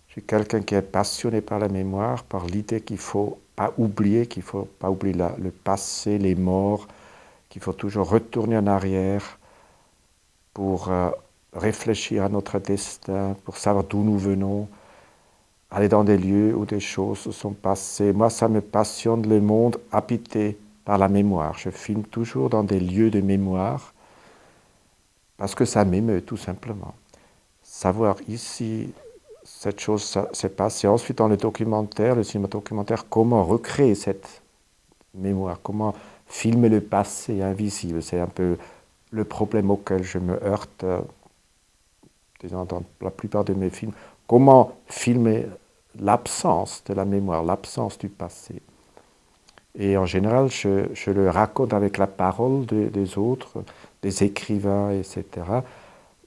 Je suis quelqu'un qui est passionné par la mémoire, par l'idée qu'il ne faut pas oublier, le passé, les morts, qu'il faut toujours retourner en arrière pour réfléchir à notre destin, pour savoir d'où nous venons, aller dans des lieux où des choses se sont passées. Moi, ça me passionne le monde habité par la mémoire. Je filme toujours dans des lieux de mémoire parce que ça m'émeut tout simplement. Savoir ici, cette chose s'est passée. Ensuite, dans le documentaire, le cinéma documentaire, comment recréer cette mémoire, comment filmer le passé invisible. C'est un peu le problème auquel je me heurte disons, dans la plupart de mes films. Comment filmer l'absence de la mémoire, l'absence du passé. Et en général, je le raconte avec la parole des autres, des écrivains, etc.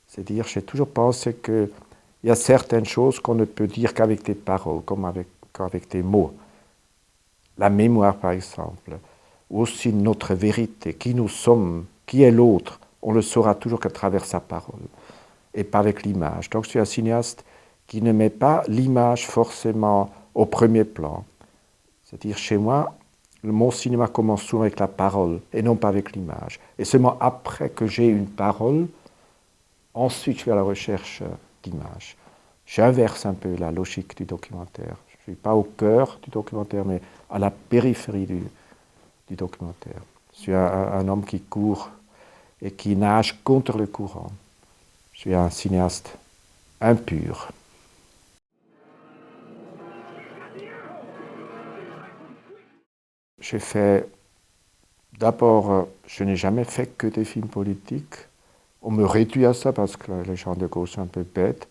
C'est-à-dire, j'ai toujours pensé qu'il y a certaines choses qu'on ne peut dire qu'avec des paroles, qu'avec des mots. La mémoire, par exemple, ou aussi notre vérité, qui nous sommes, qui est l'autre, on le saura toujours qu'à travers sa parole, et pas avec l'image. Donc je suis un cinéaste qui ne met pas l'image forcément au premier plan. C'est-à-dire, chez moi, mon cinéma commence souvent avec la parole, et non pas avec l'image. Et seulement après que j'ai une parole, ensuite je vais à la recherche d'images. J'inverse un peu la logique du documentaire. Je ne suis pas au cœur du documentaire, mais à la périphérie du documentaire. Je suis un homme qui court et qui nage contre le courant. Je suis un cinéaste impur. J'ai fait, d'abord, je n'ai jamais fait que des films politiques. On me réduit à ça parce que les gens de gauche sont un peu bêtes.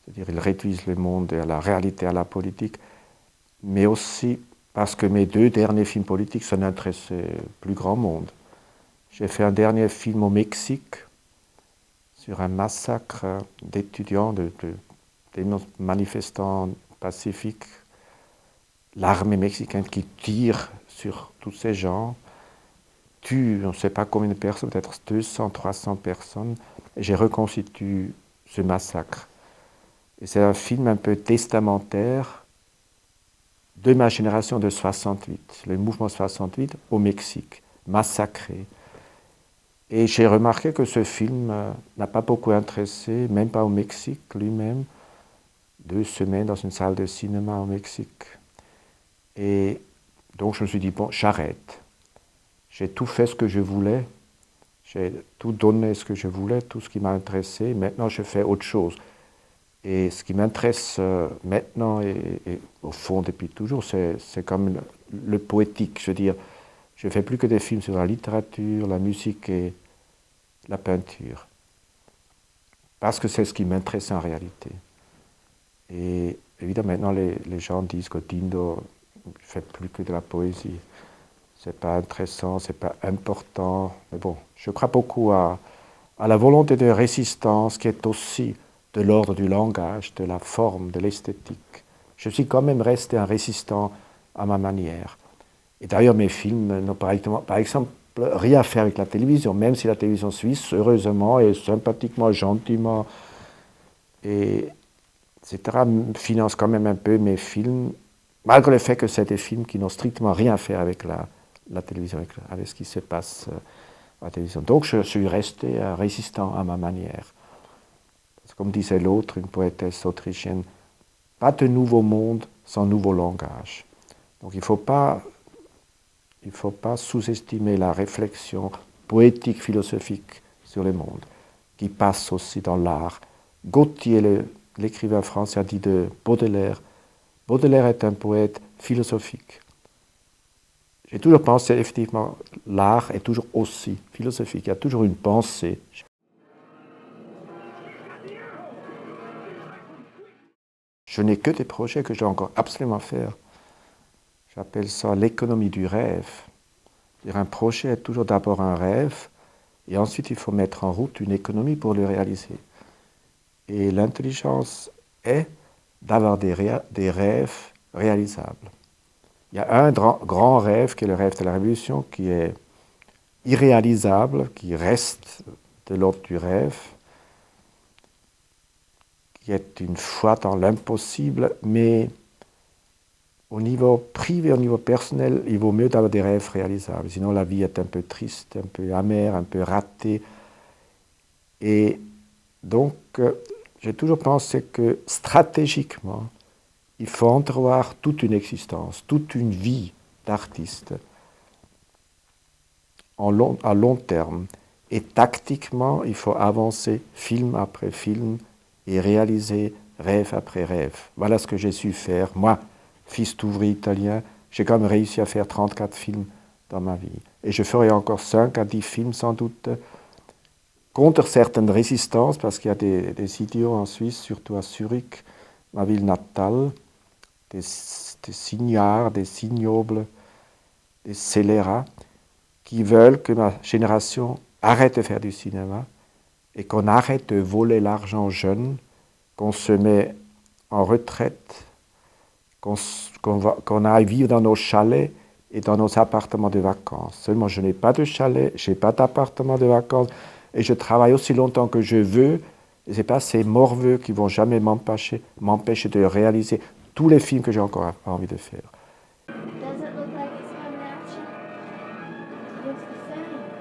C'est-à-dire, ils réduisent le monde et la réalité à la politique. Mais aussi parce que mes 2 derniers films politiques, ça n'intéressait plus grand monde. J'ai fait un dernier film au Mexique sur un massacre d'étudiants, des manifestants pacifiques, l'armée mexicaine qui tire sur tous ces gens, tue, on ne sait pas combien de personnes, peut-être 200, 300 personnes, et j'ai reconstitué ce massacre. Et c'est un film un peu testamentaire de ma génération de 68, le mouvement 68 au Mexique, massacré. Et j'ai remarqué que ce film n'a pas beaucoup intéressé, même pas au Mexique lui-même. 2 semaines dans une salle de cinéma au Mexique. Et donc je me suis dit, bon, j'arrête. J'ai tout fait ce que je voulais, j'ai tout donné ce que je voulais, tout ce qui m'a intéressé. Maintenant, je fais autre chose. Et ce qui m'intéresse maintenant, et au fond depuis toujours, c'est comme le poétique. Je veux dire, je ne fais plus que des films sur la littérature, la musique et la peinture. Parce que c'est ce qui m'intéresse en réalité. Et évidemment, maintenant, les gens disent que Dindo ne fait plus que de la poésie. C'est pas intéressant, c'est pas important. Mais bon, je crois beaucoup à la volonté de résistance qui est aussi de l'ordre du langage, de la forme, de l'esthétique. Je suis quand même resté un résistant à ma manière. Et d'ailleurs, mes films n'ont par exemple rien à faire avec la télévision, même si la télévision suisse, heureusement et sympathiquement, gentiment, et etc., finance quand même un peu mes films, malgré le fait que c'est des films qui n'ont strictement rien à faire avec la télévision, avec ce qui se passe à la télévision. Donc je suis resté résistant à ma manière. Parce que, comme disait l'autre, une poétesse autrichienne, pas de nouveau monde sans nouveau langage. Donc il ne faut pas sous-estimer la réflexion poétique, philosophique sur le monde, qui passe aussi dans l'art. Gautier, l'écrivain français, a dit de Baudelaire, Baudelaire est un poète philosophique. J'ai toujours pensé, effectivement, l'art est toujours aussi philosophique, il y a toujours une pensée. Je n'ai que des projets que je dois encore absolument faire. J'appelle ça l'économie du rêve. Un projet est toujours d'abord un rêve, et ensuite il faut mettre en route une économie pour le réaliser. Et l'intelligence est d'avoir des rêves réalisables. Il y a un grand rêve qui est le rêve de la révolution, qui est irréalisable, qui reste de l'ordre du rêve, qui est une foi dans l'impossible, mais au niveau privé, au niveau personnel, il vaut mieux d'avoir des rêves réalisables. Sinon, la vie est un peu triste, un peu amère, un peu ratée. Et donc, j'ai toujours pensé que stratégiquement, il faut entrevoir toute une existence, toute une vie d'artiste à long terme. Et tactiquement, il faut avancer film après film et réaliser rêve après rêve. Voilà ce que j'ai su faire. Moi, fils d'ouvrier italien, j'ai quand même réussi à faire 34 films dans ma vie. Et je ferai encore 5 à 10 films sans doute, contre certaines résistances, parce qu'il y a des idiots en Suisse, surtout à Zurich, ma ville natale, des signares, des signobles, des scélérats, qui veulent que ma génération arrête de faire du cinéma et qu'on arrête de voler l'argent jeune, qu'on se met en retraite, qu'on aille vivre dans nos chalets et dans nos appartements de vacances. Seulement, je n'ai pas de chalet, je n'ai pas d'appartement de vacances et je travaille aussi longtemps que je veux. Et ce n'est pas ces morveux qui vont jamais m'empêcher de réaliser tous les films que j'ai encore envie de faire. Does it look like it's coming at you? Looks the same.